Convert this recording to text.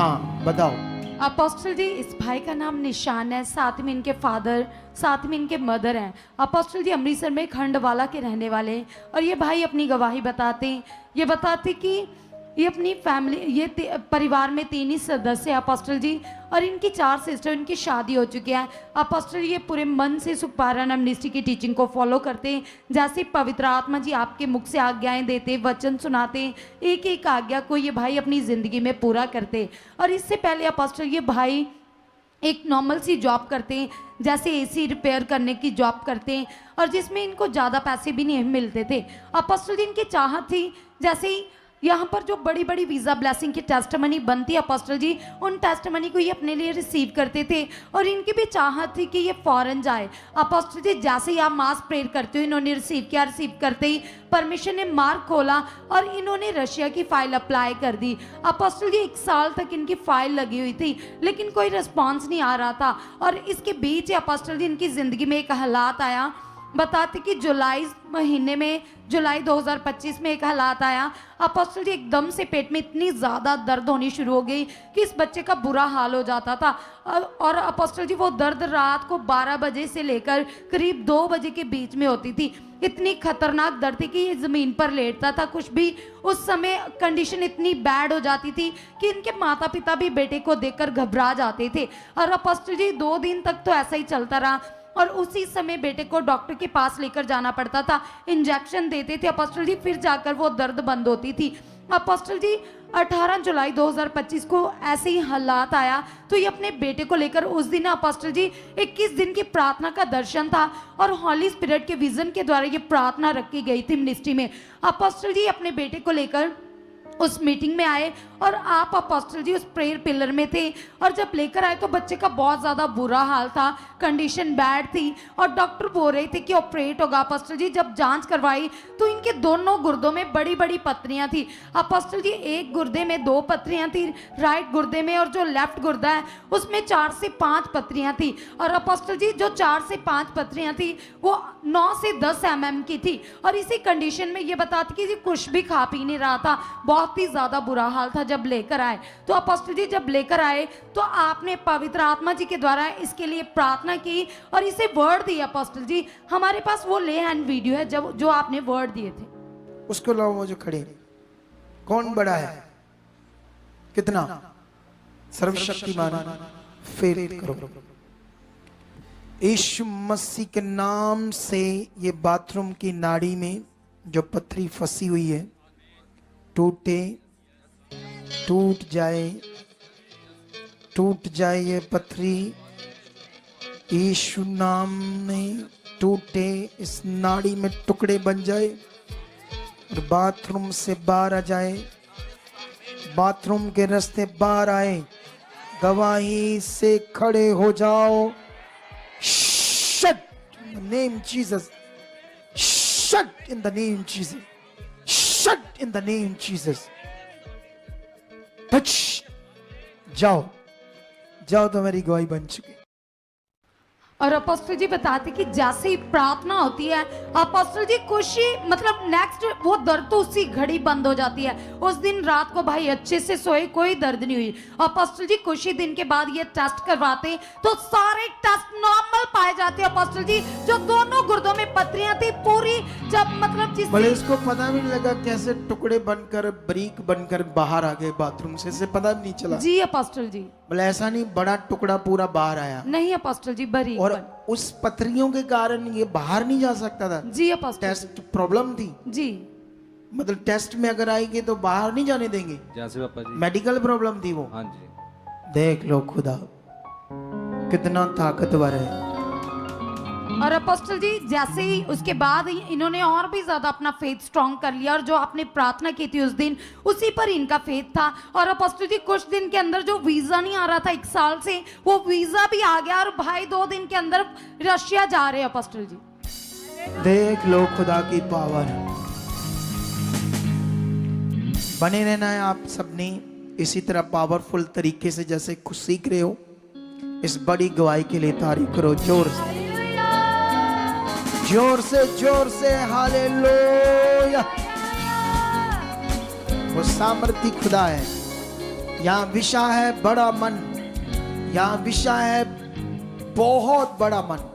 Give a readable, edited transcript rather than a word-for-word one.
हाँ बताओ। अपोस्टल जी, इस भाई का नाम निशान है, साथ में इनके फादर, साथ में इनके मदर हैं। अपोस्टल जी अमृतसर में खंडवाला के रहने वाले हैं। और ये भाई अपनी गवाही बताते हैं, ये बताते कि ये अपनी फैमिली, ये परिवार में 3 ही सदस्य हैं अपोस्टल जी, और इनकी 4 सिस्टर, इनकी शादी हो चुकी है। अपोस्टल ये पूरे मन से सुखपारण मिनिस्ट्री की टीचिंग को फॉलो करते हैं, जैसे पवित्र आत्मा जी आपके मुख से आज्ञाएं देते, वचन सुनाते, एक एक आज्ञा को ये भाई अपनी ज़िंदगी में पूरा करते। और इससे पहले अपोस्टल ये भाई एक नॉर्मल सी जॉब करते हैं, जैसे एसी रिपेयर करने की जॉब करते हैं, और जिसमें इनको ज़्यादा पैसे भी नहीं मिलते थे। अपोस्टल जी इनकी चाहत थी, जैसे ही यहाँ पर जो बड़ी बड़ी वीज़ा ब्लेसिंग की टेस्टमनी बनती है अपोस्टल जी, उन टेस्टमनी को ये अपने लिए रिसीव करते थे। और इनकी भी चाहत थी कि ये फॉरेन जाए। अपोस्टल जी जैसे ही आप मास प्रेयर करते हो, इन्होंने रिसीव किया, रिसीव करते ही परमिशन ने मार्ग खोला और इन्होंने रशिया की फ़ाइल अप्लाई कर दी। अपोस्टल जी 1 साल तक इनकी फ़ाइल लगी हुई थी, लेकिन कोई रिस्पॉन्स नहीं आ रहा था। और इसके बीच अपोस्टल जी इनकी ज़िंदगी में एक हालात आया, बताते कि जुलाई महीने में, जुलाई 2025 में एक हालात आया। अपोस्टल जी एकदम से पेट में इतनी ज़्यादा दर्द होनी शुरू हो गई कि इस बच्चे का बुरा हाल हो जाता था। और अपोस्टल जी वो दर्द रात को 12 बजे से लेकर करीब 2 बजे के बीच में होती थी। इतनी खतरनाक दर्द थी कि ये ज़मीन पर लेटता था, कुछ भी उस समय कंडीशन इतनी बैड हो जाती थी कि इनके माता पिता भी बेटे को देखकर घबरा जाते थे। और अपोस्टल जी 2 दिन तक तो ऐसा ही चलता रहा, और उसी समय बेटे को डॉक्टर के पास लेकर जाना पड़ता था, इंजेक्शन देते थे अपोस्टल जी, फिर जाकर वो दर्द बंद होती थी। अपोस्टल जी 18 जुलाई 2025 को ऐसे ही हालात आया, तो ये अपने बेटे को लेकर उस दिन अपोस्टल जी 21 दिन की प्रार्थना का दर्शन था, और हॉली स्पिरिट के विजन के द्वारा ये प्रार्थना रखी गई थी मिनिस्ट्री में। अपोस्टल जी अपने बेटे को लेकर उस मीटिंग में आए, और आप अपोस्टल जी उस प्रेयर पिलर में थे। और जब लेकर आए तो बच्चे का बहुत ज़्यादा बुरा हाल था, कंडीशन बैड थी, और डॉक्टर बोल रहे थे कि ऑपरेट होगा। अपोस्टल जी जब जांच करवाई तो इनके दोनों गुर्दों में बड़ी बड़ी पत्रियां थी। अपोस्टल जी एक गुर्दे में 2 पत्रियां थी, राइट गुर्दे में, और जो लेफ्ट गुर्दा है उसमें 4 से 5 पत्रियां थी। और अपोस्टल जी जो 4 से 5 पत्रियां थी वो 9 से 10 mm की थी। और इसी कंडीशन में ये बताती कि जी कुछ भी खा पी नहीं रहा था, बहुत ही ज़्यादा बुरा हाल था। जब लेकर आए तो अपोस्टल जी जब लेकर आए तो आपने पवित्र आत्मा जी के द्वारा इसके लिए प्रार्थना की और इसे वर्ड दिया। अपोस्टल जी हमारे पास वो ले हैंड वीडियो है जब जो आपने वर्ड दिए थे। उसको लाओ, वो जो खड़े, कौन बड़ा है, कितना सर्वशक्तिमान, फेर करो। यीशु मसीह के नाम से ये बाथरूम की नाड़ी में जो पथरी फंसी हुई है टूटे, टूट जाए, टूट जाए ये पथरी यीशु नाम में टूटे, इस नाड़ी में टुकड़े बन जाए और बाथरूम से बाहर आ जाए, बाथरूम के रास्ते बाहर आए। गवाही से खड़े हो जाओ। Shut in the name Jesus, shut in the name Jesus, shut in the name Jesus. Touch, जाओ जाओ, तो मेरी गवाही बन चुकी। और अपोस्टल जी बताते कि जैसे ही प्रार्थना होती है अपोस्टल जी खुशी, मतलब नेक्स्ट वो दर्द तो उसी घड़ी बंद हो जाती है। उस दिन रात को भाई अच्छे से सोए, कोई दर्द नहीं हुई। अपोस्टल जी कुछ ही दिन के बाद ये टेस्ट करवाते तो सारे टेस्ट नॉर्मल पाए जाते। अपोस्टल जी जो दोनों गुर्दों में पथरियां थी पूरी, जब मतलब जिस भले इसको पता भी नहीं लगा कैसे टुकड़े बनकर बारीक बनकर बाहर आ गए बाथरूम से पता भी नहीं चला। जी अपोस्टल जी, भले ऐसा नहीं बड़ा टुकड़ा पूरा बाहर आया, नहीं अपोस्टल जी बारीक, और उस पथरियों के कारण ये बाहर नहीं जा सकता था। जी अपोस्टल, टेस्ट प्रॉब्लम थी जी, मतलब टेस्ट में अगर आएंगे तो बाहर नहीं जाने देंगे, जैसे पापा जी मेडिकल प्रॉब्लम थी वो। हाँ जी, देख लो खुदा कितना ताकतवर है। और अपोस्टल जी जैसे ही उसके बाद इन्होंने और भी ज्यादा अपना फेथ स्ट्रॉन्ग कर लिया, और जो आपने प्रार्थना की थी उस दिन उसी पर इनका फेथ था। और अपोस्टल जी कुछ दिन के अंदर जो वीजा नहीं आ रहा था 1 साल से, वो वीजा भी आ गया, और भाई 2 दिन के अंदर रशिया जा रहे हैं। अपोस्टल जी देख लो खुदा की पावर। बने रहना है आप सबने इसी तरह पावरफुल तरीके से, जैसे कुछ सीख रहे हो। इस बड़ी गवाही के लिए तारीफ करो जोर से, जोर से, जोर से। हालेलुया। वो सामर्थी खुदा है, यहाँ विषय है बड़ा मन, यहाँ विषय है बहुत बड़ा मन।